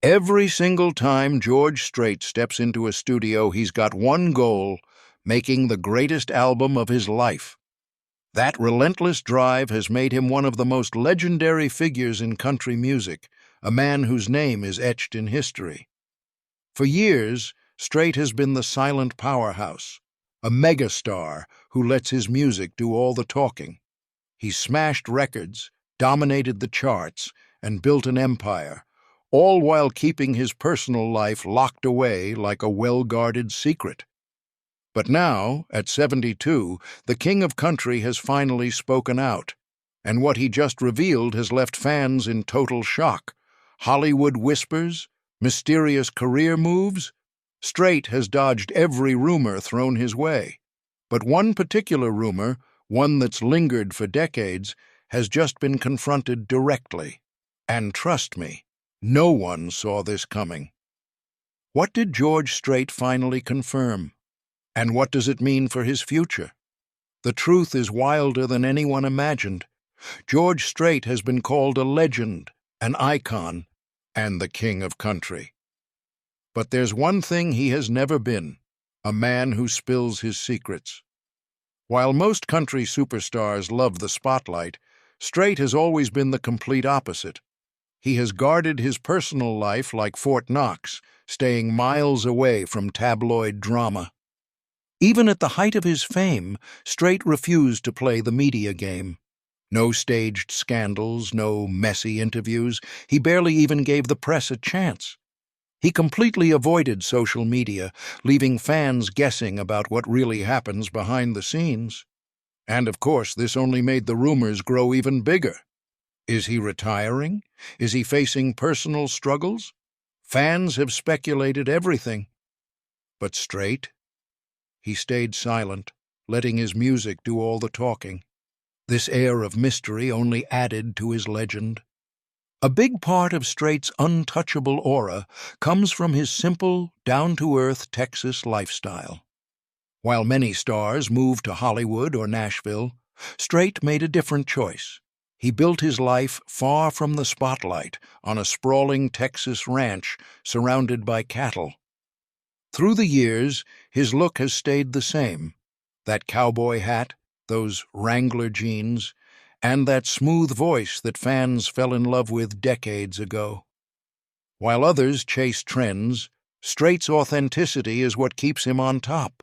Every single time George Strait steps into a studio, he's got one goal: making the greatest album of his life. That relentless drive has made him one of the most legendary figures in country music, a man whose name is etched in history. For years, Strait has been the silent powerhouse, a megastar who lets his music do all the talking. He smashed records, dominated the charts, and built an empire, all while keeping his personal life locked away like a well-guarded secret. But now, at 72, the king of country has finally spoken out, and what he just revealed has left fans in total shock. Hollywood whispers, mysterious career moves. Strait has dodged every rumor thrown his way. But one particular rumor, one that's lingered for decades, has just been confronted directly. And trust me, no one saw this coming. What did George Strait finally confirm? And what does it mean for his future? The truth is wilder than anyone imagined. George Strait has been called a legend, an icon, and the king of country. But there's one thing he has never been: a man who spills his secrets. While most country superstars love the spotlight, Strait has always been the complete opposite. He has guarded his personal life like Fort Knox, staying miles away from tabloid drama. Even at the height of his fame, Strait refused to play the media game. No staged scandals, no messy interviews. He barely even gave the press a chance. He completely avoided social media, leaving fans guessing about what really happens behind the scenes. And of course, this only made the rumors grow even bigger. Is he retiring? Is he facing personal struggles? Fans have speculated everything. But Strait? He stayed silent, letting his music do all the talking. This air of mystery only added to his legend. A big part of Strait's untouchable aura comes from his simple, down-to-earth Texas lifestyle. While many stars moved to Hollywood or Nashville, Strait made a different choice. He built his life far from the spotlight on a sprawling Texas ranch surrounded by cattle. Through the years, his look has stayed the same: that cowboy hat, those Wrangler jeans, and that smooth voice that fans fell in love with decades ago. While others chase trends, Strait's authenticity is what keeps him on top.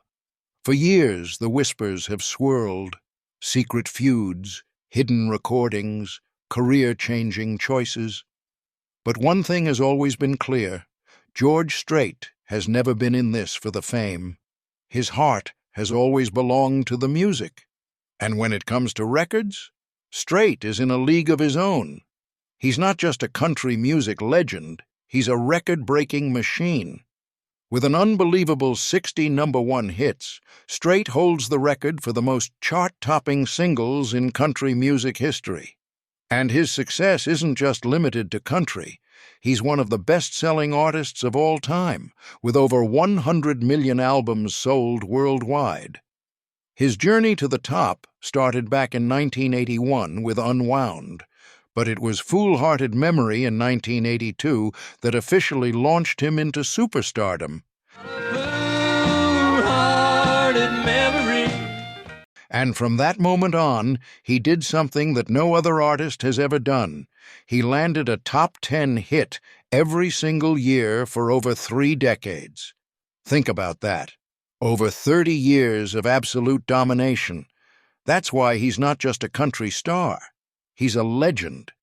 For years, the whispers have swirled: secret feuds, hidden recordings, career-changing choices. But one thing has always been clear: George Strait has never been in this for the fame. His heart has always belonged to the music. And when it comes to records, Strait is in a league of his own. He's not just a country music legend, he's a record-breaking machine. With an unbelievable 60 #1 hits, Strait holds the record for the most chart-topping singles in country music history. And his success isn't just limited to country. He's one of the best-selling artists of all time, with over 100 million albums sold worldwide. His journey to the top started back in 1981 with Unwound, but it was Foolhardy Memory in 1982 that officially launched him into superstardom. Foolhardy Memory. And from that moment on, he did something that no other artist has ever done. He landed a top 10 hit every single year for over 3 decades. Think about that. Over 30 years of absolute domination. That's why he's not just a country star. He's a legend.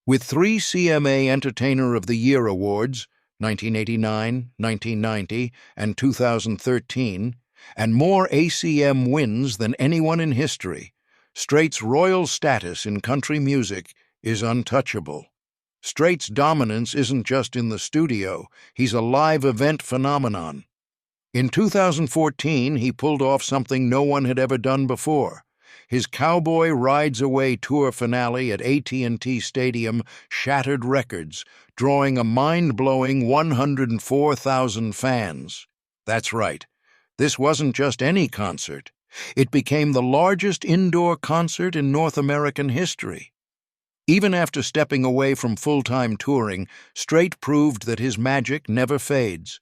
With 3 CMA Entertainer of the Year awards, 1989, 1990, and 2013, and more ACM wins than anyone in history, Strait's royal status in country music is untouchable. Strait's dominance isn't just in the studio, he's a live event phenomenon. In 2014, he pulled off something no one had ever done before. His Cowboy Rides Away tour finale at AT&T Stadium shattered records, drawing a mind-blowing 104,000 fans. That's right, this wasn't just any concert. It became the largest indoor concert in North American history. Even after stepping away from full-time touring, Strait proved that his magic never fades.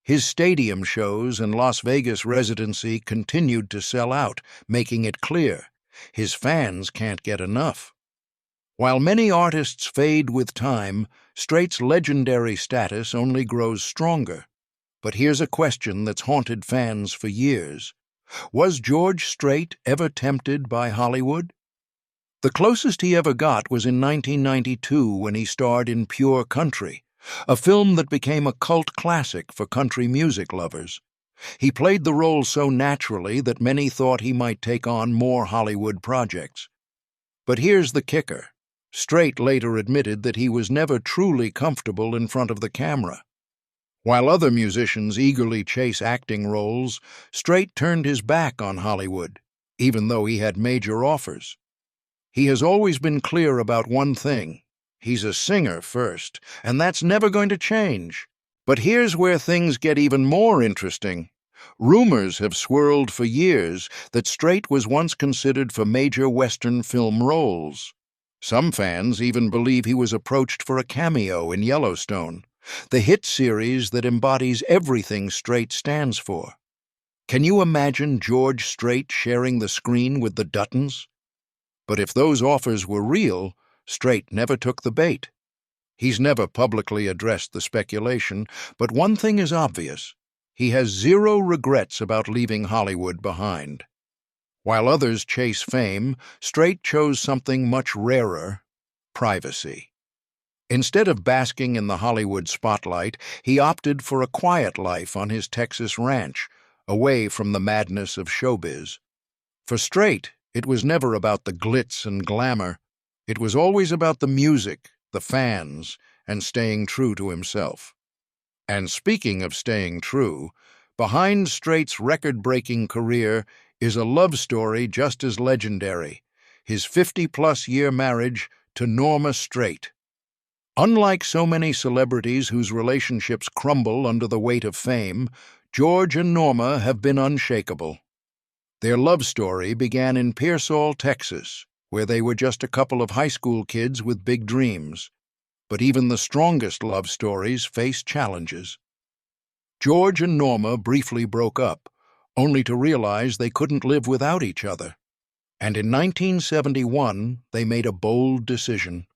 His stadium shows and Las Vegas residency continued to sell out, making it clear his fans can't get enough. While many artists fade with time, Strait's legendary status only grows stronger. But here's a question that's haunted fans for years. Was George Strait ever tempted by Hollywood? The closest he ever got was in 1992 when he starred in Pure Country, a film that became a cult classic for country music lovers. He played the role so naturally that many thought he might take on more Hollywood projects. But here's the kicker. Strait later admitted that he was never truly comfortable in front of the camera. While other musicians eagerly chase acting roles, Strait turned his back on Hollywood, even though he had major offers. He has always been clear about one thing. He's a singer first, and that's never going to change. But here's where things get even more interesting. Rumors have swirled for years that Strait was once considered for major Western film roles. Some fans even believe he was approached for a cameo in Yellowstone, the hit series that embodies everything Strait stands for. Can you imagine George Strait sharing the screen with the Duttons? But if those offers were real, Strait never took the bait. He's never publicly addressed the speculation, but one thing is obvious. He has zero regrets about leaving Hollywood behind. While others chase fame, Strait chose something much rarer: privacy. Instead of basking in the Hollywood spotlight, he opted for a quiet life on his Texas ranch, away from the madness of showbiz. For Strait, it was never about the glitz and glamour. It was always about the music, the fans, and staying true to himself. And speaking of staying true, behind Strait's record-breaking career is a love story just as legendary: his 50-plus-year marriage to Norma Strait. Unlike so many celebrities whose relationships crumble under the weight of fame, George and Norma have been unshakable. Their love story began in Pearsall, Texas, where they were just a couple of high school kids with big dreams. But even the strongest love stories face challenges. George and Norma briefly broke up, only to realize they couldn't live without each other. And in 1971, they made a bold decision.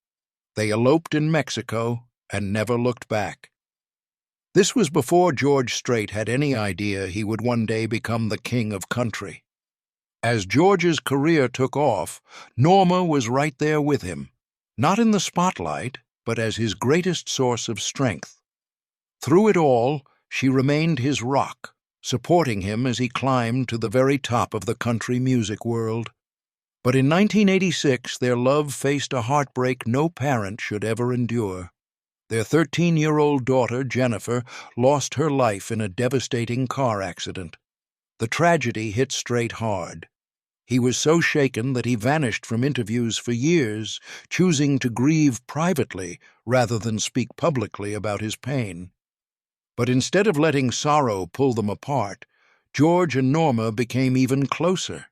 They eloped in Mexico and never looked back. This was before George Strait had any idea he would one day become the king of country. As George's career took off, Norma was right there with him, not in the spotlight, but as his greatest source of strength. Through it all, she remained his rock, supporting him as he climbed to the very top of the country music world. But in 1986, their love faced a heartbreak no parent should ever endure. Their 13-year-old daughter, Jennifer, lost her life in a devastating car accident. The tragedy hit Strait hard. He was so shaken that he vanished from interviews for years, choosing to grieve privately rather than speak publicly about his pain. But instead of letting sorrow pull them apart, George and Norma became even closer.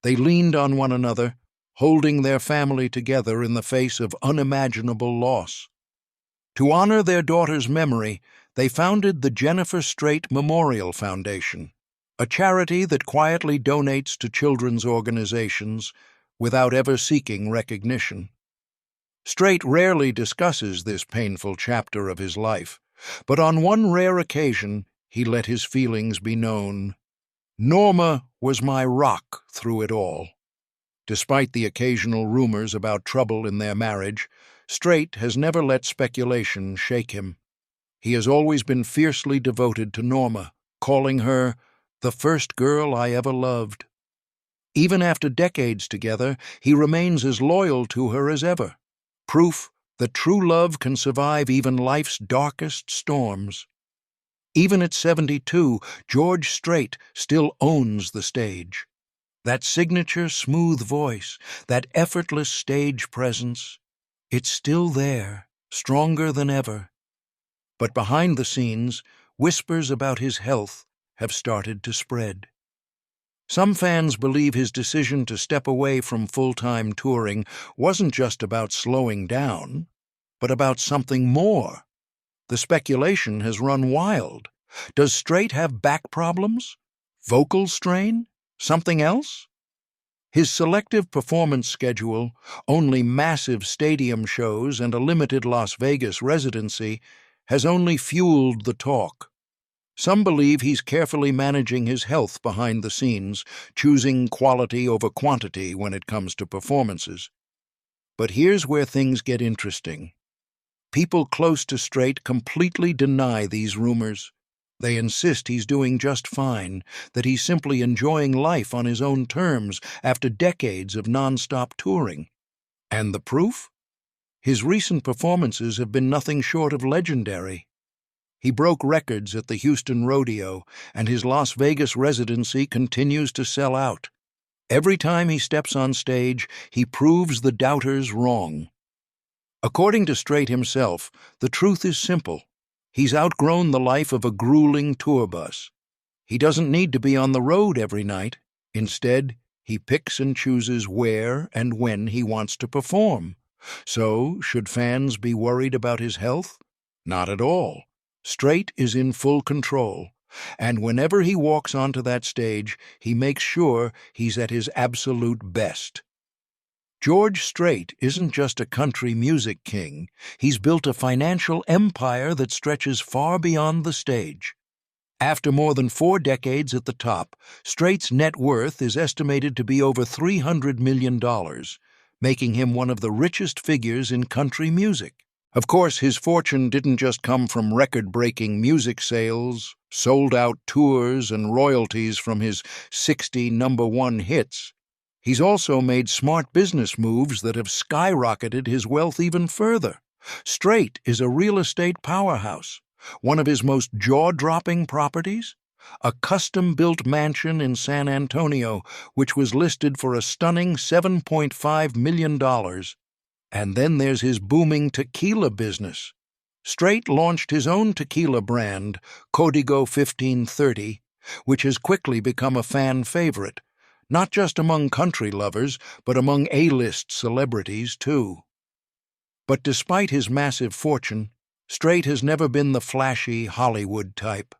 They leaned on one another, holding their family together in the face of unimaginable loss. To honor their daughter's memory, they founded the Jennifer Strait Memorial Foundation, a charity that quietly donates to children's organizations without ever seeking recognition. Strait rarely discusses this painful chapter of his life, but on one rare occasion he let his feelings be known. Norma was my rock through it all. Despite the occasional rumors about trouble in their marriage, Strait has never let speculation shake him. He has always been fiercely devoted to Norma, calling her the first girl I ever loved. Even after decades together, he remains as loyal to her as ever, proof that true love can survive even life's darkest storms. Even at 72, George Strait still owns the stage. That signature smooth voice, that effortless stage presence, it's still there, stronger than ever. But behind the scenes, whispers about his health have started to spread. Some fans believe his decision to step away from full-time touring wasn't just about slowing down, but about something more. The speculation has run wild. Does Strait have back problems? Vocal strain? Something else? His selective performance schedule, only massive stadium shows and a limited Las Vegas residency, has only fueled the talk. Some believe he's carefully managing his health behind the scenes, choosing quality over quantity when it comes to performances. But here's where things get interesting. People close to Strait completely deny these rumors. They insist he's doing just fine, that he's simply enjoying life on his own terms after decades of non-stop touring. And the proof? His recent performances have been nothing short of legendary. He broke records at the Houston Rodeo, and his Las Vegas residency continues to sell out. Every time he steps on stage, he proves the doubters wrong. According to Strait himself, the truth is simple. He's outgrown the life of a grueling tour bus. He doesn't need to be on the road every night. Instead, he picks and chooses where and when he wants to perform. So, should fans be worried about his health? Not at all. Strait is in full control, and whenever he walks onto that stage, he makes sure he's at his absolute best. George Strait isn't just a country music king. He's built a financial empire that stretches far beyond the stage. After more than 4 decades at the top, Strait's net worth is estimated to be over $300 million, making him one of the richest figures in country music. Of course, his fortune didn't just come from record-breaking music sales, sold-out tours, and royalties from his 60 number-one hits. He's also made smart business moves that have skyrocketed his wealth even further. Strait is a real estate powerhouse. One of his most jaw-dropping properties? A custom-built mansion in San Antonio, which was listed for a stunning $7.5 million. And then there's his booming tequila business. Strait launched his own tequila brand, Código 1530, which has quickly become a fan favorite. Not just among country lovers, but among A-list celebrities, too. But despite his massive fortune, Strait has never been the flashy Hollywood type.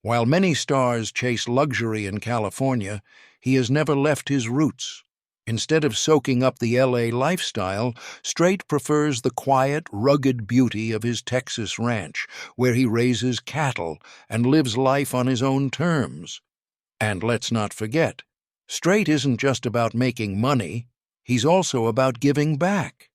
While many stars chase luxury in California, he has never left his roots. Instead of soaking up the LA lifestyle, Strait prefers the quiet, rugged beauty of his Texas ranch, where he raises cattle and lives life on his own terms. And let's not forget, Strait isn't just about making money, he's also about giving back.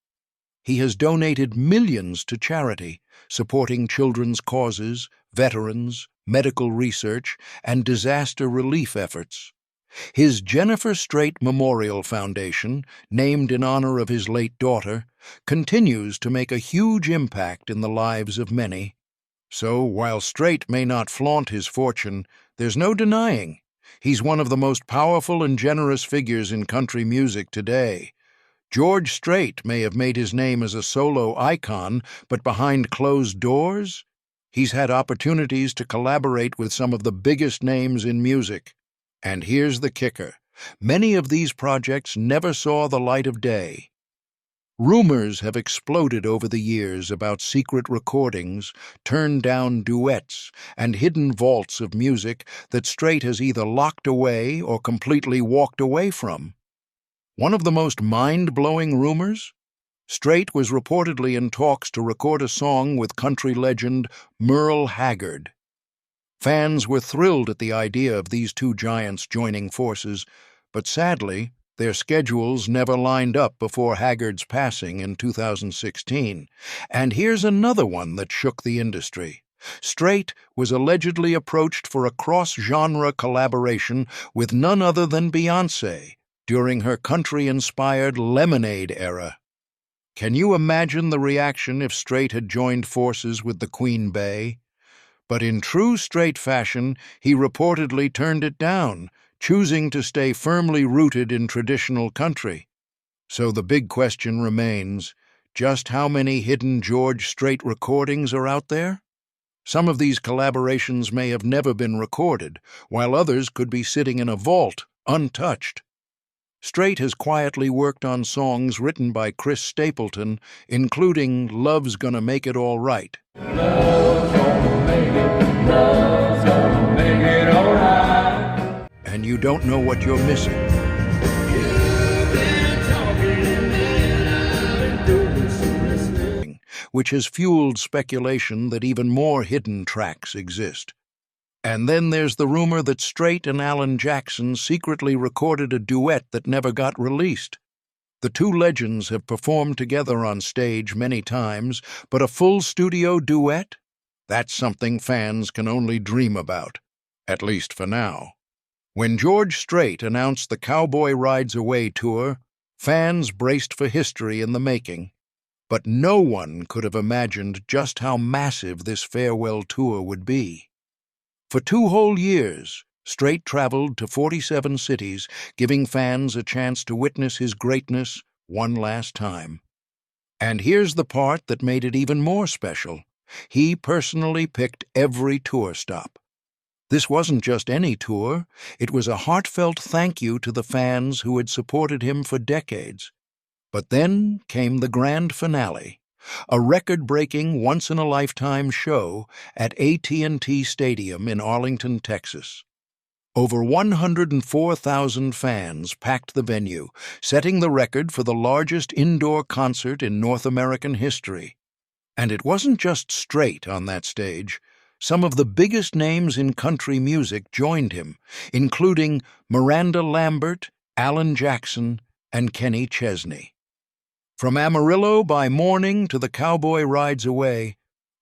He has donated millions to charity, supporting children's causes, veterans, medical research, and disaster relief efforts. His Jennifer Strait Memorial Foundation, named in honor of his late daughter, continues to make a huge impact in the lives of many. So, while Strait may not flaunt his fortune, there's no denying he's one of the most powerful and generous figures in country music today. George Strait may have made his name as a solo icon, but behind closed doors, he's had opportunities to collaborate with some of the biggest names in music. And here's the kicker. Many of these projects never saw the light of day. Rumors have exploded over the years about secret recordings, turned-down duets, and hidden vaults of music that Strait has either locked away or completely walked away from. One of the most mind-blowing rumors? Strait was reportedly in talks to record a song with country legend Merle Haggard. Fans were thrilled at the idea of these two giants joining forces, but sadly, their schedules never lined up before Haggard's passing in 2016. And here's another one that shook the industry. Strait was allegedly approached for a cross-genre collaboration with none other than Beyoncé during her country-inspired Lemonade era. Can you imagine the reaction if Strait had joined forces with the Queen Bey? But in true Strait fashion, he reportedly turned it down, choosing to stay firmly rooted in traditional country. So the big question remains, just how many hidden George Strait recordings are out there? Some of these collaborations may have never been recorded, while others could be sitting in a vault untouched. Strait has quietly worked on songs written by Chris Stapleton, including Love's Gonna Make It All Right. Love's gonna make it, love's gonna make it all right. And you don't know what you're missing. You've been talking and then I've been doing some listening. Which has fueled speculation that even more hidden tracks exist. And then there's the rumor that Strait and Alan Jackson secretly recorded a duet that never got released. The two legends have performed together on stage many times, but a full studio duet? That's something fans can only dream about, at least for now. When George Strait announced the Cowboy Rides Away tour, fans braced for history in the making. But no one could have imagined just how massive this farewell tour would be. For 2 whole years, Strait traveled to 47 cities, giving fans a chance to witness his greatness one last time. And here's the part that made it even more special. He personally picked every tour stop. This wasn't just any tour, it was a heartfelt thank you to the fans who had supported him for decades. But then came the grand finale, a record-breaking, once-in-a-lifetime show at AT&T Stadium in Arlington, Texas. Over 104,000 fans packed the venue, setting the record for the largest indoor concert in North American history. And it wasn't just Strait on that stage. Some of the biggest names in country music joined him, including Miranda Lambert, Alan Jackson, and Kenny Chesney. From Amarillo by Morning to The Cowboy Rides Away,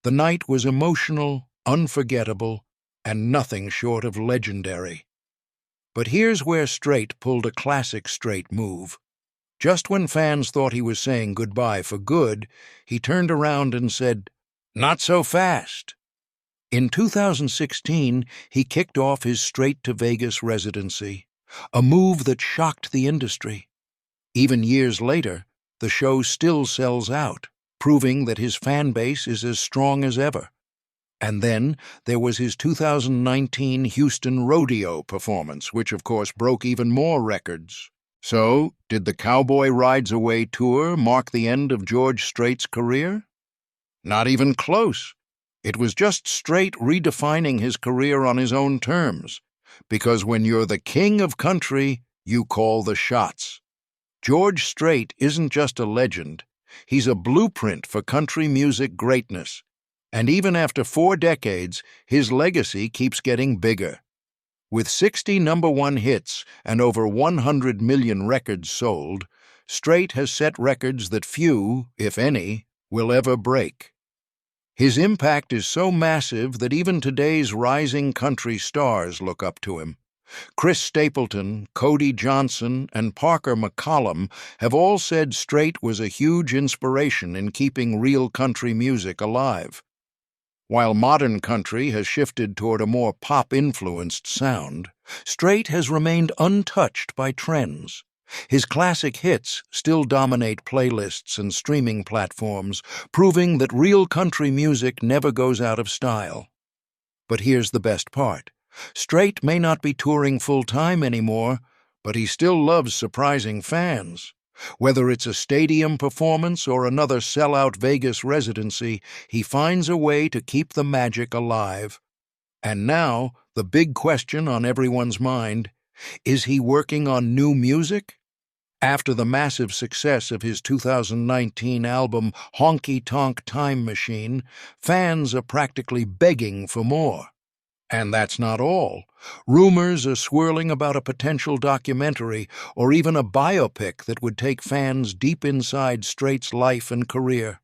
the night was emotional, unforgettable, and nothing short of legendary. But here's where Strait pulled a classic Strait move. Just when fans thought he was saying goodbye for good, he turned around and said, "Not so fast." In 2016, he kicked off his Straight to Vegas residency, a move that shocked the industry. Even years later, the show still sells out, proving that his fan base is as strong as ever. And then there was his 2019 Houston Rodeo performance, which of course broke even more records. So, did the Cowboy Rides Away tour mark the end of George Strait's career? Not even close. It was just Strait redefining his career on his own terms, because when you're the king of country, you call the shots. George Strait isn't just a legend, he's a blueprint for country music greatness. And even after 4 decades, his legacy keeps getting bigger. With 60 #1 hits and over 100 million records sold, Strait has set records that few, if any, will ever break. His impact is so massive that even today's rising country stars look up to him. Chris Stapleton, Cody Johnson, and Parker McCollum have all said Strait was a huge inspiration in keeping real country music alive. While modern country has shifted toward a more pop-influenced sound, Strait has remained untouched by trends. His classic hits still dominate playlists and streaming platforms, proving that real country music never goes out of style. But here's the best part. Strait may not be touring full-time anymore, but he still loves surprising fans. Whether it's a stadium performance or another sellout Vegas residency, he finds a way to keep the magic alive. And now, the big question on everyone's mind, is he working on new music? After the massive success of his 2019 album Honky Tonk Time Machine, fans are practically begging for more. And that's not all. Rumors are swirling about a potential documentary or even a biopic that would take fans deep inside Strait's life and career.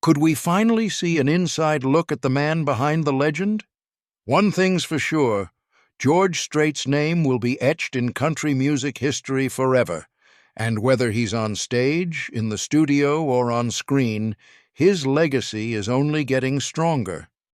Could we finally see an inside look at the man behind the legend? One thing's for sure, George Strait's name will be etched in country music history forever, and whether he's on stage, in the studio, or on screen, his legacy is only getting stronger.